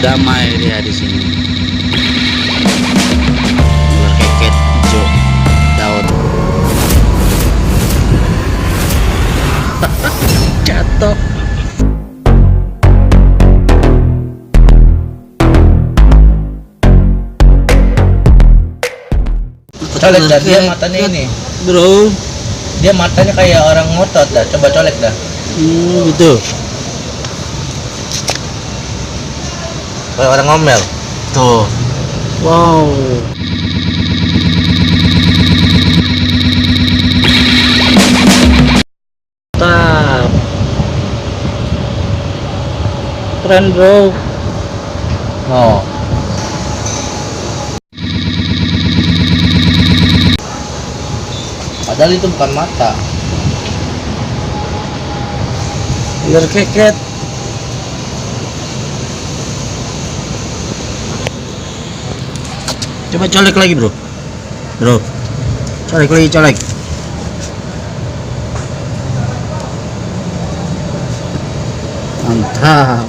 Damai dia di sini. Ular keket hijau daun. Jatuh. Colek dah, dia matanya ini bro, dia matanya kayak orang ngotot dah, coba colek dah. gitu. Kayak orang ngomel tuh. Wow. Mantap. Keren bro. Oh, padahal itu bukan mata. Ular keket. Coba colek lagi bro. Colek lagi, colek. Mantap.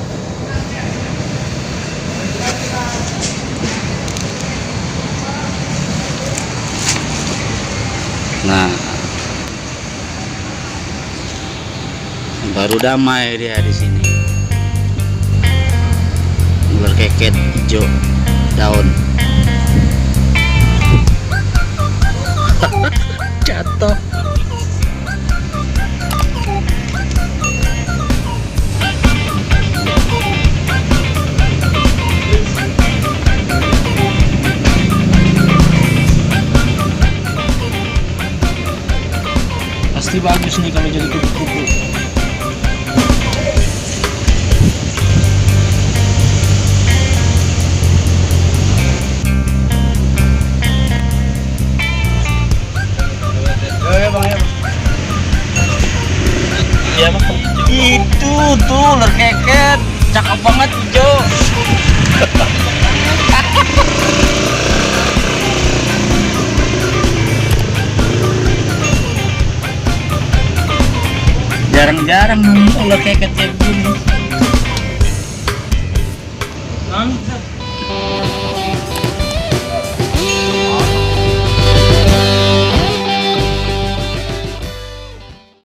Nah, baru damai dia di sini. Ular keket hijau daun. Jatuh. Pasti bagus nih kalau jadi kupu-kupu. Iya bang. Itu tuh ular keket, cakep banget hijau. Jarang-jarang nemu ular keket kayak begini.